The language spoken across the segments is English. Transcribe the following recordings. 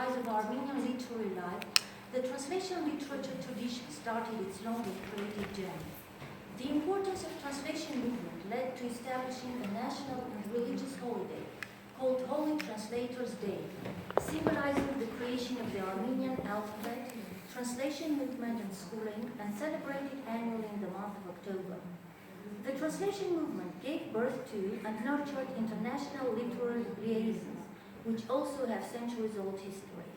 rise of Armenian literary life, the translation literature tradition started its long and creative journey. The importance of translation movement led to establishing a national and religious holiday called Holy Translators' Day, symbolizing the creation of the Armenian alphabet, translation movement and schooling, and celebrated annually in the month of October. The translation movement gave birth to and nurtured international literary liaisons, which also have centuries-old history.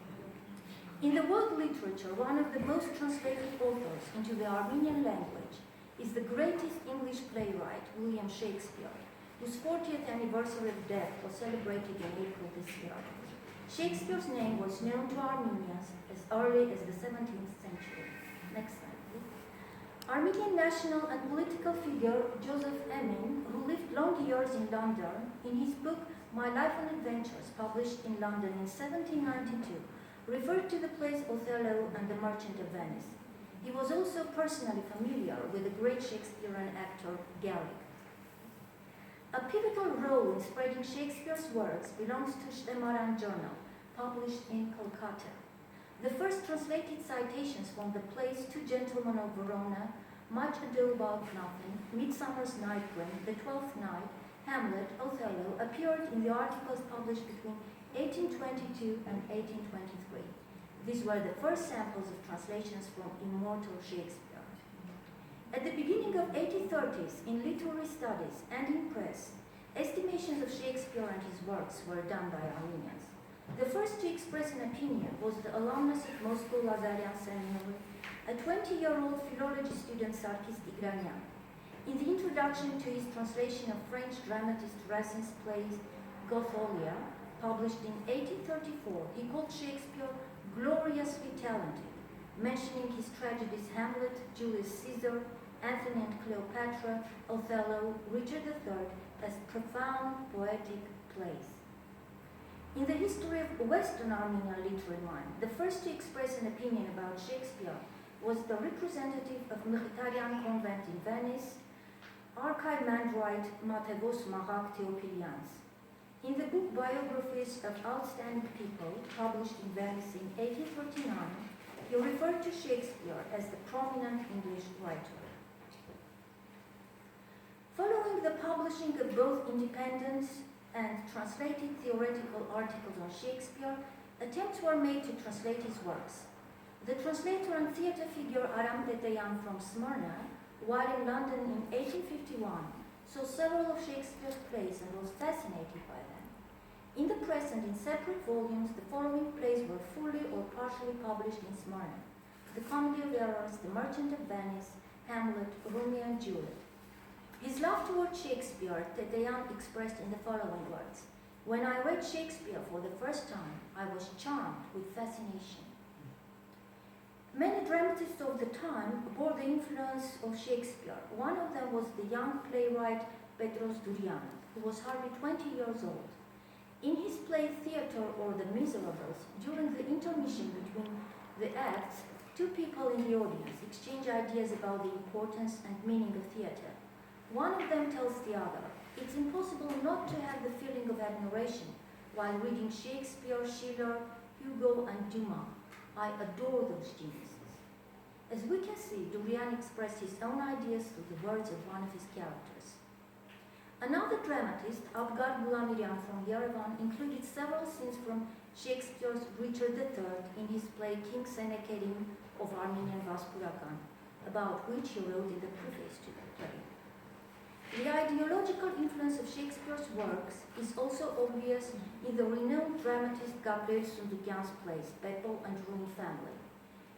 In the world literature, one of the most translated authors into the Armenian language is the greatest English playwright, William Shakespeare, whose 40th anniversary of death was celebrated in April this year. Shakespeare's name was known to Armenians as early as the 17th century. Next slide, please. Armenian national and political figure Joseph Emin, who lived long years in London, in his book My Life and Adventures, published in London in 1792, referred to the plays Othello and The Merchant of Venice. He was also personally familiar with the great Shakespearean actor Garrick. A pivotal role in spreading Shakespeare's works belongs to Shtemaran Journal, published in Kolkata. The first translated citations from the plays Two Gentlemen of Verona, Much Ado About Nothing, Midsummer's Night Dream, The Twelfth Night, Hamlet, Othello appeared in the articles published between 1822 and 1823. These were the first samples of translations from immortal Shakespeare. At the beginning of 1830s, in literary studies and in press, estimations of Shakespeare and his works were done by Armenians. The first to express an opinion was the alumnus of Moscow Lazarian Seminary, a 20-year-old philology student Sarkis Tigranyan. In the introduction to his translation of French dramatist Racine's plays Gotholia, published in 1834, he called Shakespeare gloriously talented, mentioning his tragedies Hamlet, Julius Caesar, Antony and Cleopatra, Othello, Richard III as profound poetic plays. In the history of Western Armenian literary mind, the first to express an opinion about Shakespeare was the representative of Mkhitaryan convent in Venice, archimandrite Matevos Mahak Theophilians. In the book Biographies of Outstanding People, published in Venice in 1839, he referred to Shakespeare as the prominent English writer. Following the publishing of both independent and translated theoretical articles on Shakespeare, attempts were made to translate his works. The translator and theatre figure Aram Teteyan from Smyrna, while in London in 1851, saw several of Shakespeare's plays and was fascinated by them. In the press and in separate volumes, the following plays were fully or partially published in Smyrna: The Comedy of Errors, The Merchant of Venice, Hamlet, Romeo and Juliet. His love towards Shakespeare, Teteyan expressed in the following words: "When I read Shakespeare for the first time, I was charmed with fascination." Many dramatists of the time bore the influence of Shakespeare. One of them was the young playwright Petros Durian, who was hardly 20 years old. In his play Theatre or The Miserables, during the intermission between the acts, two people in the audience exchange ideas about the importance and meaning of theatre. One of them tells the other, "It's impossible not to have the feeling of admiration while reading Shakespeare, Schiller, Hugo, and Dumas. I adore those geniuses." As we can see, Durian expressed his own ideas through the words of one of his characters. Another dramatist, Abgar Bulamirian from Yerevan, included several scenes from Shakespeare's Richard III in his play King Senekerim of Armenian Vaspurakan, about which he wrote in the preface to the play. The ideological influence of Shakespeare's works is also obvious in the renowned dramatist Gabriel Sundukian's plays Beppo and Rumi Family.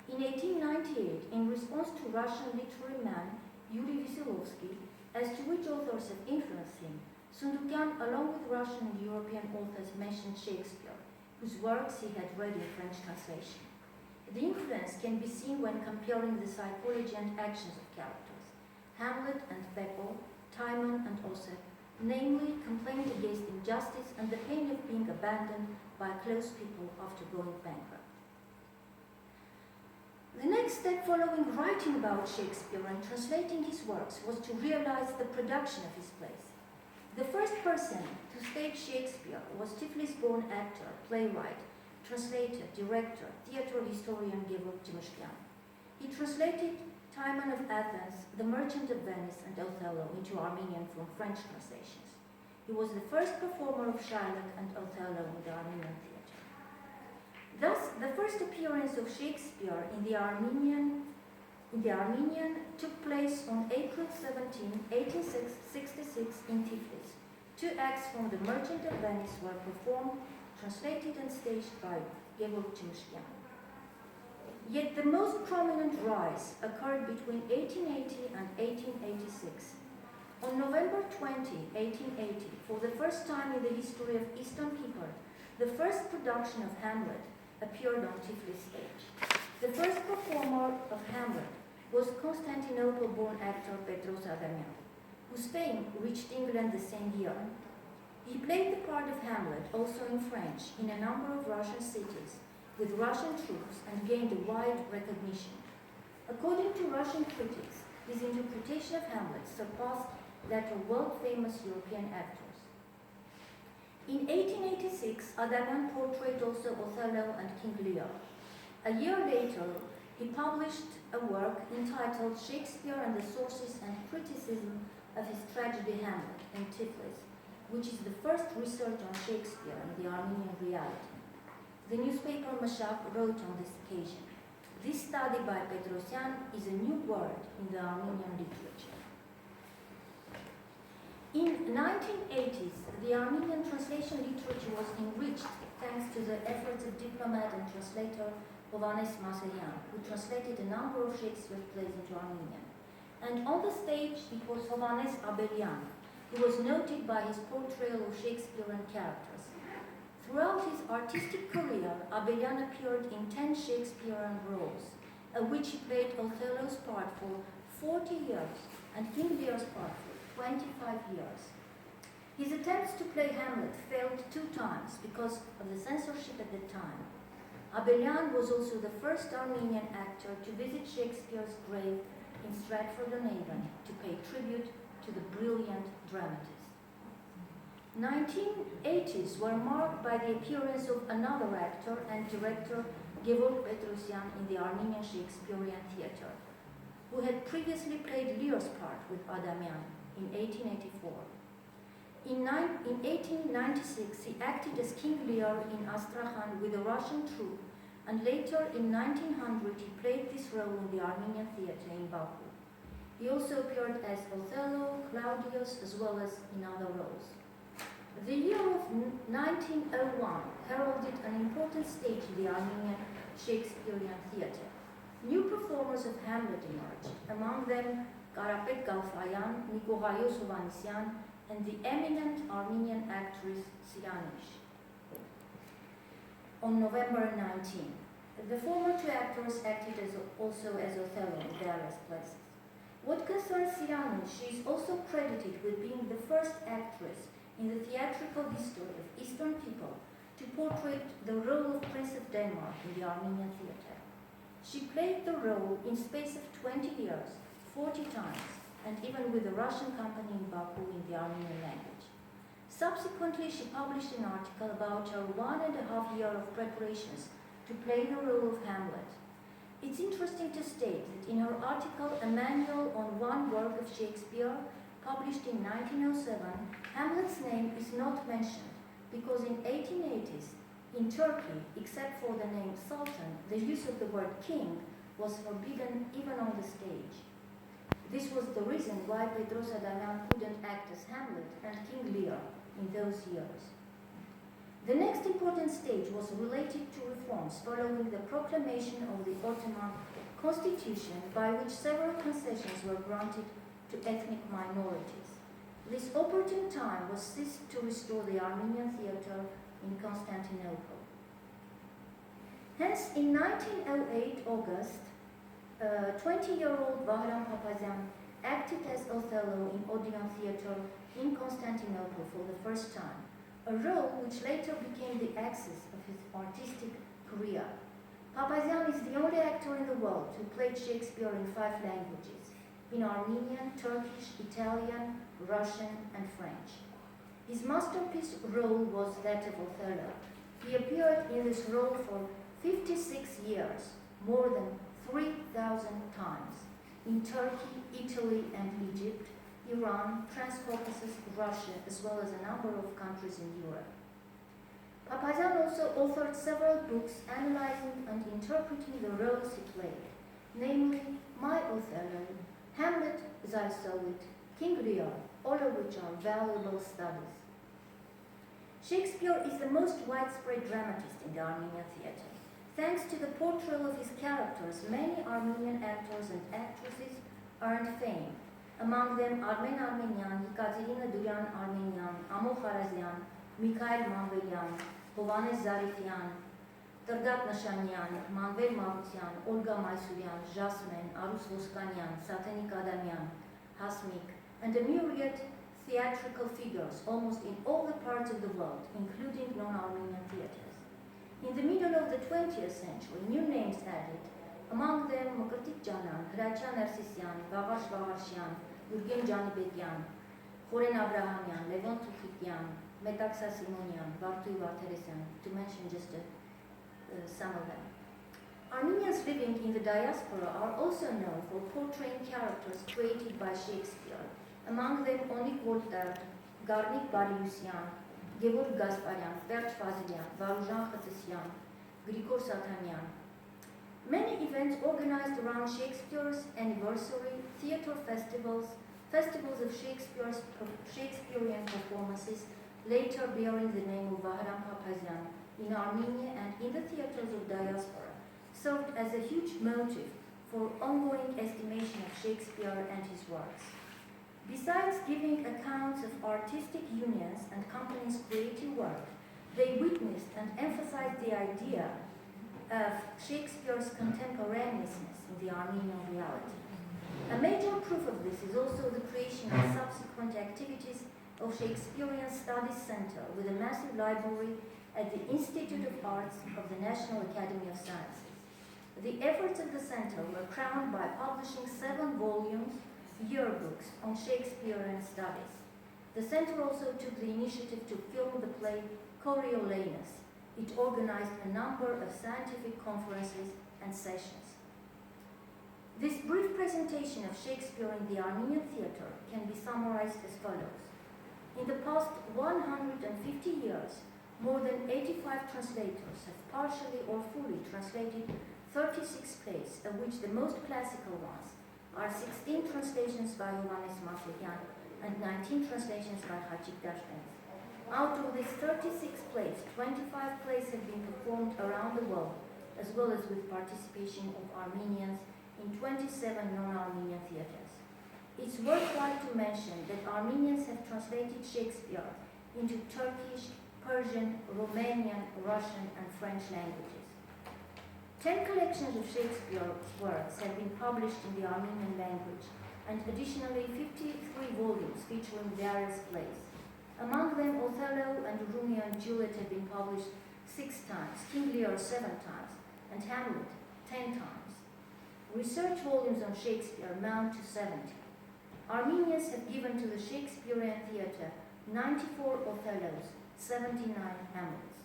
In 1898, in response to Russian literary man Yuri Vyselovsky, as to which authors have influenced him, Sundukian, along with Russian and European authors, mentioned Shakespeare, whose works he had read in French translation. The influence can be seen when comparing the psychology and actions of characters. Hamlet and Beppo, Timon and Osip, namely complained against injustice and the pain of being abandoned by close people after going bankrupt. The next step following writing about Shakespeare and translating his works was to realize the production of his plays. The first person to stage Shakespeare was Tiflis-born actor, playwright, translator, director, theater historian Hovakimian. He translated Timon of Athens, The Merchant of Venice, and Othello into Armenian from French translations. He was the first performer of Shylock and Othello in the Armenian Theatre. Thus, the first appearance of Shakespeare in the Armenian took place on April 17, 1866 in Tiflis. 2 acts from The Merchant of Venice were performed, translated and staged by Hovakimian. Yet the most prominent rise occurred between 1880 and 1886. On November 20, 1880, for the first time in the history of Eastern people, the first production of Hamlet appeared on Tiflis stage. The first performer of Hamlet was Constantinople-born actor Petros Adamian, whose fame reached England the same year. He played the part of Hamlet also in French in a number of Russian cities with Russian troops and gained a wide recognition. According to Russian critics, his interpretation of Hamlet surpassed that of world-famous European actors. In 1886, Adamian portrayed also Othello and King Lear. A year later, he published a work entitled Shakespeare and the Sources and Criticism of His Tragedy Hamlet in Tiflis, which is the first research on Shakespeare in the Armenian reality. The newspaper Mashak wrote on this occasion, "This study by Petrosyan is a new word in the Armenian literature." In 1980s, the Armenian translation literature was enriched thanks to the efforts of diplomat and translator Hovannes Masaryan, who translated a number of Shakespeare plays into Armenian. And on the stage, it was Hovannes Abelian, who was noted by his portrayal of Shakespearean characters. Throughout his artistic career, Abelian appeared in 10 Shakespearean roles, of which he played Othello's part for 40 years and King Lear's part for 25 years. His attempts to play Hamlet failed 2 times because of the censorship at the time. Abelian was also the first Armenian actor to visit Shakespeare's grave in Stratford-on-Avon to pay tribute to the brilliant dramatist. 1980s were marked by the appearance of another actor and director, Gevorg Petrosyan, in the Armenian Shakespearean Theatre, who had previously played Lear's part with Adamian in 1884. In 1896, he acted as King Lear in Astrakhan with a Russian troupe, and later in 1900 he played this role in the Armenian Theatre in Baku. He also appeared as Othello, Claudius, as well as in other roles. The year of 1901 heralded an important stage in the Armenian Shakespearean Theatre. New performers of Hamlet emerged, among them Karapet Galfayan, Nikolaios Hovhannisyan, and the eminent Armenian actress Siranish. On November 19, the former 2 actors acted also as Othello in various places. What concerns Siranish, she is also credited with being the first actress in the theatrical history of Eastern people to portray the role of Prince of Denmark in the Armenian theatre. She played the role in space of 20 years, 40 times, and even with the Russian company in Baku in the Armenian language. Subsequently, she published an article about her 1.5 year of preparations to play the role of Hamlet. It's interesting to state that in her article, A Manual on One Work of Shakespeare, published in 1907, Hamlet's name is not mentioned because in 1880s, in Turkey, except for the name Sultan, the use of the word king was forbidden even on the stage. This was the reason why Petros Adamian couldn't act as Hamlet and King Lear in those years. The next important stage was related to reforms following the proclamation of the Ottoman constitution, by which several concessions were granted to ethnic minorities. This opportune time was seized to restore the Armenian theatre in Constantinople. Hence, in 1908 August, 20-year-old Bahram Papazian acted as Othello in Odeon Theatre in Constantinople for the first time, a role which later became the axis of his artistic career. Papazian is the only actor in the world who played Shakespeare in 5 languages, in Armenian, Turkish, Italian, Russian, and French. His masterpiece role was that of Othello. He appeared in this role for 56 years, more than 3,000 times, in Turkey, Italy, and Egypt, Iran, Transcaucasus, Russia, as well as a number of countries in Europe. Papazian also authored several books analyzing and interpreting the roles he played, namely My Othello, Hamlet as I Saw It, King Lear, all of which are valuable studies. Shakespeare is the most widespread dramatist in the Armenian theatre. Thanks to the portrayal of his characters, many Armenian actors and actresses earned fame. Among them Armen Armenian, Yekaterina Duryan Armenian, Amo Kharazian, Mikhail Manvelyan, Hovannes Zarifyan, Տրգատ Նշանյան, Մանվել Մավության, Olga Մայսուրյան, Jasmine, Arus Voskanyan, Satanik Adamyan, Hasmik, and a myriad theatrical figures almost in all the parts of the world, including non-Armenian theatres. In the middle of the 20th century, new names added, among them Mokirtik Canan, Hraçan Ersisyan, Vavash Vavashyan, Yurgen Canibekyan, Khoren Abrahamyan, Levon Tukhikyan, Metaxa Simonian, Bartuy Varteresyan, to mention just some of them. Armenians living in the diaspora are also known for portraying characters created by Shakespeare, among them Onik Voltaire, Garnik Bariusyan, Gevorg Gasparyan, Ferch Fazilyan, Varujan Khatsisyan, Grigor Satanyan. Many events organized around Shakespeare's anniversary, theater festivals, festivals of Shakespearean performances, later bearing the name of Bahram Papazian, in Armenia and in the theaters of diaspora, served as a huge motive for ongoing estimation of Shakespeare and his works. Besides giving accounts of artistic unions and companies' creative work, they witnessed and emphasized the idea of Shakespeare's contemporaneousness in the Armenian reality. A major proof of this is also the creation of subsequent activities of Shakespearean Studies Center with a massive library at the Institute of Arts of the National Academy of Sciences. The efforts of the center were crowned by publishing 7 volumes, yearbooks on Shakespearean studies. The center also took the initiative to film the play Coriolanus. It organized a number of scientific conferences and sessions. This brief presentation of Shakespeare in the Armenian theatre can be summarized as follows. In the past 150 years, more than 85 translators have partially or fully translated 36 plays, of which the most classical ones are 16 translations by Hovhannes Mavroyan and 19 translations by Hachik Dashbens. Out of these 36 plays, 25 plays have been performed around the world, as well as with participation of Armenians in 27 non-Armenian theatres. It's worthwhile to mention that Armenians have translated Shakespeare into Turkish, Persian, Romanian, Russian, and French languages. 10 collections of Shakespeare's works have been published in the Armenian language, and additionally 53 volumes featuring various plays. Among them, Othello and Romeo and Juliet have been published 6 times, King Lear 7 times, and Hamlet 10 times. Research volumes on Shakespeare amount to 70. Armenians have given to the Shakespearean theatre 94 Othellos, 79 Hamlets.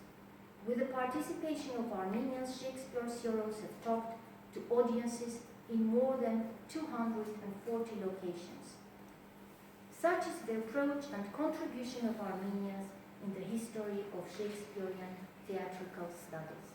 With the participation of Armenians, Shakespeare's heroes have talked to audiences in more than 240 locations. Such is the approach and contribution of Armenians in the history of Shakespearean theatrical studies.